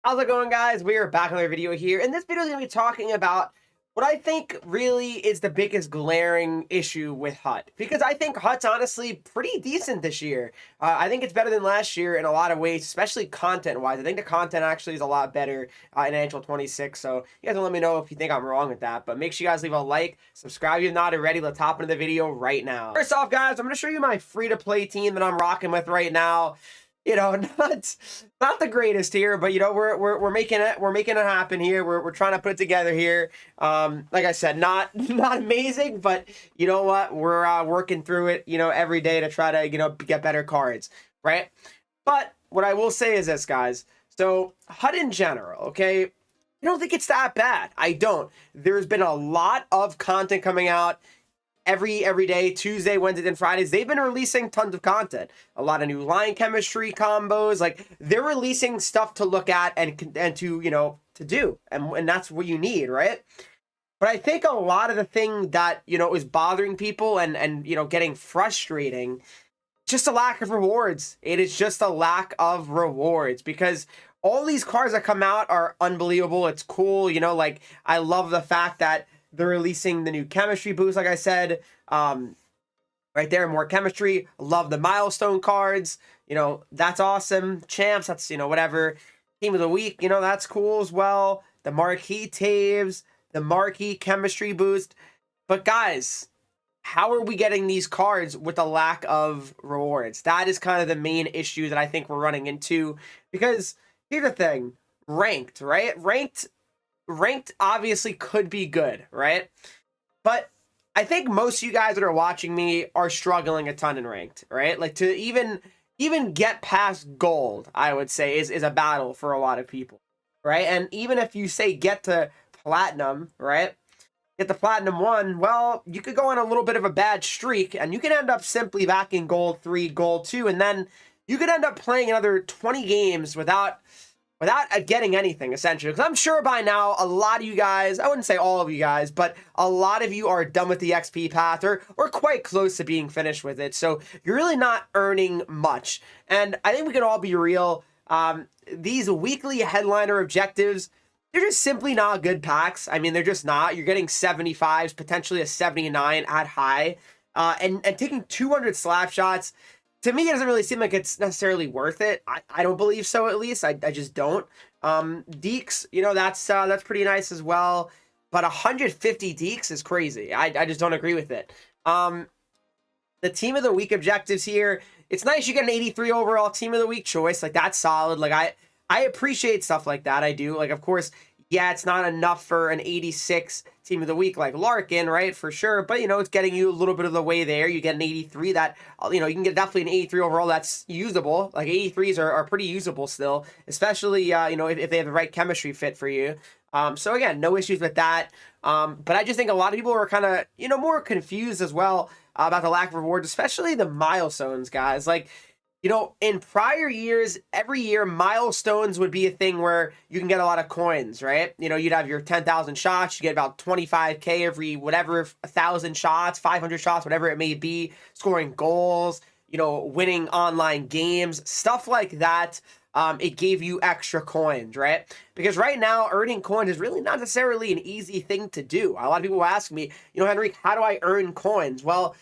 How's it going, guys? We are back on another video here. And this video is going to be talking about what I think really is the biggest glaring issue with Hut. Because I think Hut's honestly pretty decent this year. I think it's better than last year in a lot of ways, especially content-wise. I think the content actually is a lot better in NHL 26. So you guys can let me know if you think I'm wrong with that. But make sure you guys leave a like, subscribe if you're not already. Let's hop into the video right now. First off, guys, I'm going to show you my free-to-play team that I'm rocking with right now. Not the greatest here, but we're making it happen here. We're trying to put it together here. Like I said, not amazing, but you know what? We're working through it, every day to try to get better cards, right? But what I will say is this, guys. So Hut in general, okay? I don't think it's that bad. I don't. There's been a lot of content coming out. Every day, Tuesday, Wednesdays, and Fridays, they've been releasing tons of content. A lot of new line chemistry combos. Like, they're releasing stuff to look at and to, to do. And that's what you need, right? But I think a lot of the thing that, is bothering people and getting frustrating, just a lack of rewards. It is just a lack of rewards because all these cards that come out are unbelievable. It's cool, like, I love the fact that they're releasing the new chemistry boost, like I said. Right there, more chemistry. Love the milestone cards. That's awesome. Champs, that's, whatever. Team of the week, that's cool as well. The marquee taves, the marquee chemistry boost. But guys, how are we getting these cards with a lack of rewards? That is kind of the main issue that I think we're running into. Because here's the thing. Ranked, right? Ranked obviously could be good, right? But I think most of you guys that are watching me are struggling a ton in ranked, right? Like to even get past gold, I would say is a battle for a lot of people, right? And even if you say get to platinum, right? Get the platinum 1, well, you could go on a little bit of a bad streak and you can end up simply back in gold 3, gold 2, and then you could end up playing another 20 games without getting anything, essentially. Because I'm sure by now, a lot of you guys, I wouldn't say all of you guys, but a lot of you are done with the XP path or quite close to being finished with it. So you're really not earning much. And I think we can all be real. These weekly headliner objectives, they're just simply not good packs. I mean, they're just not. You're getting 75s, potentially a 79 at high, and taking 200 slap shots. To me, it doesn't really seem like it's necessarily worth it. I don't believe so, at least. I just don't. Deeks, that's pretty nice as well. But 150 Deeks is crazy. I just don't agree with it. The Team of the Week objectives here, it's nice you get an 83 overall Team of the Week choice. Like, that's solid. Like, I appreciate stuff like that. I do. Like, of course, yeah, it's not enough for an 86 Team of the Week like Larkin, right? For sure. But, it's getting you a little bit of the way there. You get an 83 that, you can get definitely an 83 overall that's usable. Like 83s are pretty usable still, especially, if they have the right chemistry fit for you. So again, no issues with that. But I just think a lot of people are kind of, more confused as well about the lack of rewards, especially the milestones, guys. Like, in prior years, every year, milestones would be a thing where you can get a lot of coins, right? You'd have your 10,000 shots, you get about 25K every whatever, 1,000 shots, 500 shots, whatever it may be, scoring goals, winning online games, stuff like that. It gave you extra coins, right? Because right now, earning coins is really not necessarily an easy thing to do. A lot of people ask me, Henreek, how do I earn coins? Well,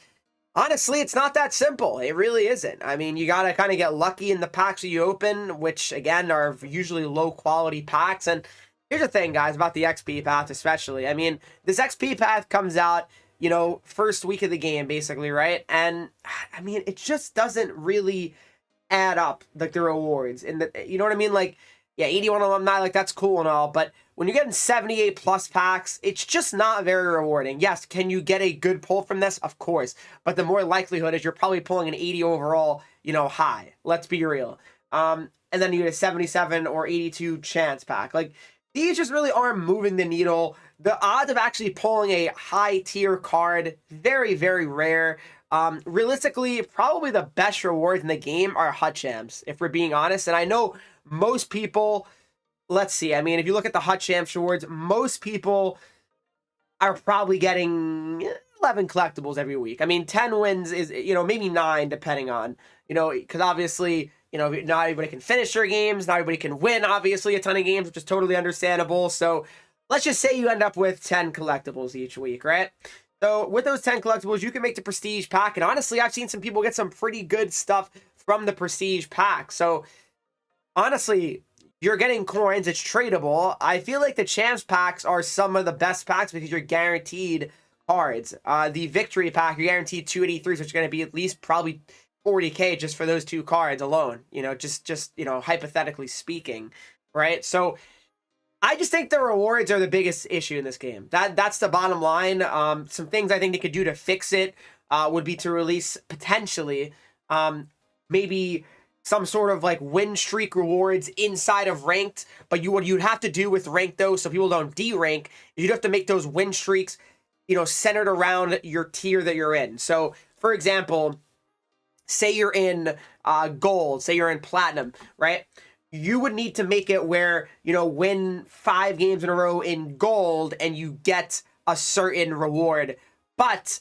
honestly, it's not that simple. It really isn't. I mean, you got to kind of get lucky in the packs that you open, which, again, are usually low-quality packs. And here's the thing, guys, about the XP path especially. I mean, this XP path comes out, first week of the game, basically, right? And, I mean, it just doesn't really add up, like, the rewards. And you know what I mean? Like, yeah, 81 alumni, like, that's cool and all, but when you're getting 78 plus packs, it's just not very rewarding. Yes, can you get a good pull from this? Of course. But the more likelihood is you're probably pulling an 80 overall, high. Let's be real. And then you get a 77 or 82 chance pack. Like, these just really aren't moving the needle. The odds of actually pulling a high tier card, very, very rare. Realistically, probably the best rewards in the game are Hut Champs, if we're being honest. And I know most people... Let's see. I mean, if you look at the Hut Champs rewards, most people are probably getting 11 collectibles every week. I mean, 10 wins is, maybe 9 depending on, because obviously, You know, not everybody can finish their games. Not everybody can win, obviously, a ton of games, which is totally understandable. So let's just say you end up with 10 collectibles each week, right? So with those 10 collectibles, you can make the Prestige pack. And honestly, I've seen some people get some pretty good stuff from the Prestige pack. So honestly, you're getting coins. It's tradable. I feel like the Champs packs are some of the best packs because you're guaranteed cards. The Victory pack, you're guaranteed 283s, which are going to be at least probably 40K just for those 2 cards alone. You know, just you know, hypothetically speaking, right? So I just think the rewards are the biggest issue in this game. That's the bottom line. Some things I think they could do to fix it would be to release potentially maybe some sort of like win streak rewards inside of ranked. But what you'd have to do with ranked though, so people don't derank, you'd have to make those win streaks, you know, centered around your tier that you're in. So for example, say you're in gold, say you're in platinum, right? You would need to make it where, you know, win 5 games in a row in gold and you get a certain reward. But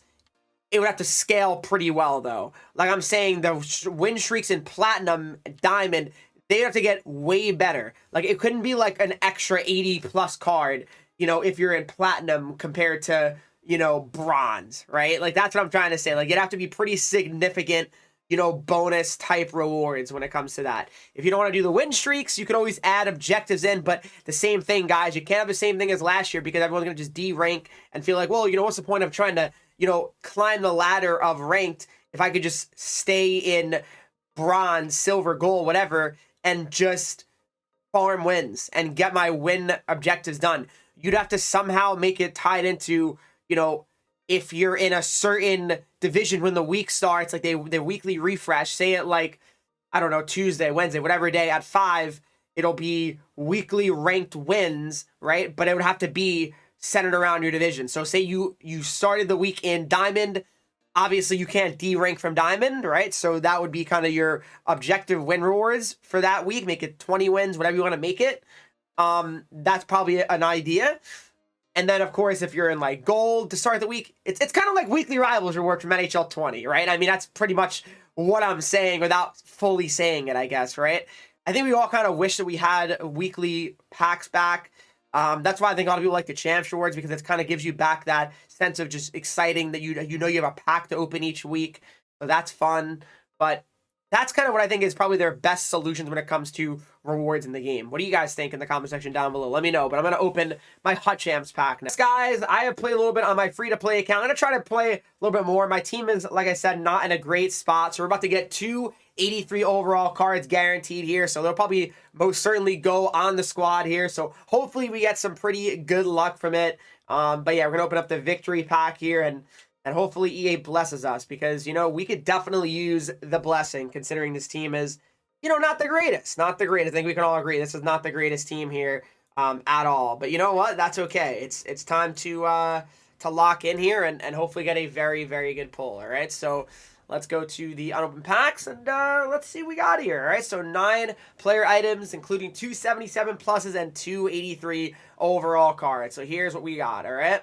it would have to scale pretty well, though. Like I'm saying, the win streaks in platinum, diamond, they have to get way better. Like it couldn't be like an extra 80 plus card, you know, if you're in platinum compared to, you know, bronze, right? Like that's what I'm trying to say. Like it'd have to be pretty significant, you know, bonus type rewards when it comes to that. If you don't want to do the win streaks, you can always add objectives in, but the same thing, guys. You can't have the same thing as last year because everyone's going to just D-rank and feel like, well, you know, what's the point of trying to, you know, climb the ladder of ranked if I could just stay in bronze, silver, gold, whatever, and just farm wins and get my win objectives done. You'd have to somehow make it tied into, you know, if you're in a certain division when the week starts, like they weekly refresh, say it like, I don't know, Tuesday, Wednesday, whatever day at 5, it'll be weekly ranked wins, right? But it would have to be centered around your division. So say you started the week in diamond, obviously you can't D-rank from diamond, right? So that would be kind of your objective win rewards for that week. Make it 20 wins, whatever you want to make it. That's probably an idea. And then, of course, if you're in, like, gold to start the week, it's kind of like weekly rivals reward from NHL 20, right? I mean, that's pretty much what I'm saying without fully saying it, I guess, right? I think we all kind of wish that we had weekly packs back. That's why I think a lot of people like the Champs rewards because it kind of gives you back that sense of just exciting that you know you have a pack to open each week. So that's fun. But that's kind of what I think is probably their best solutions when it comes to rewards in the game. What do you guys think in the comment section down below? Let me know. But I'm going to open my Hut Champs pack next. Guys, I have played a little bit on my free-to-play account. I'm going to try to play a little bit more. My team is, like I said, not in a great spot. So we're about to get 2 83 overall cards guaranteed here. So they'll probably most certainly go on the squad here. So hopefully we get some pretty good luck from it. But yeah, we're going to open up the victory pack here and hopefully EA blesses us because, you know, we could definitely use the blessing considering this team is, you know, not the greatest. Not the greatest. I think we can all agree this is not the greatest team here at all. But you know what? That's okay. It's time to lock in here and hopefully get a very, very good pull, all right? So let's go to the unopened packs and let's see what we got here, all right? So 9 player items, including 2 77 pluses and 2 83 overall cards. So here's what we got, all right?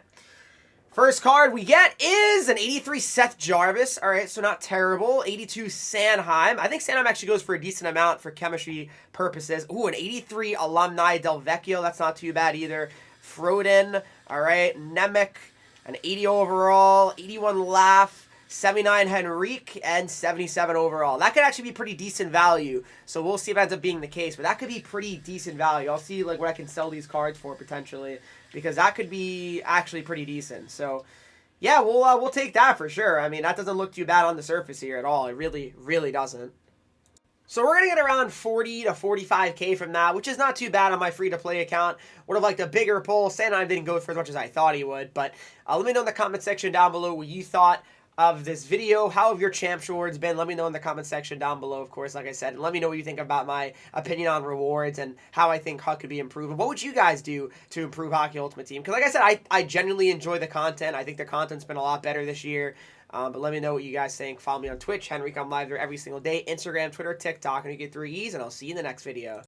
First card we get is an 83 Seth Jarvis. All right, so not terrible. 82 Sanheim. I think Sanheim actually goes for a decent amount for chemistry purposes. Ooh, an 83 Alumni Del Vecchio. That's not too bad either. Froden. All right, Nemec. An 80 overall. 81 Laugh. 79 Henreek, and 77 overall. That could actually be pretty decent value. So we'll see if it ends up being the case. But that could be pretty decent value. I'll see like what I can sell these cards for potentially. Because that could be actually pretty decent. So yeah, we'll take that for sure. I mean, that doesn't look too bad on the surface here at all. It really, really doesn't. So we're going to get around 40 to 45K from that, which is not too bad on my free-to-play account. Would have liked a bigger pull. Sanheim didn't go for as much as I thought he would. But let me know in the comment section down below what you thought of this video. How have your Champs rewards been? Let me know in the comment section down below, of course, like I said. And let me know what you think about my opinion on rewards and how I think HUT could be improved. And what would you guys do to improve Hockey Ultimate Team? Because like I said, I genuinely enjoy the content. I think the content's been a lot better this year. But let me know what you guys think. Follow me on Twitch, Henreek. I'm live there every single day. Instagram, Twitter, TikTok, and you get 3 E's. And I'll see you in the next video.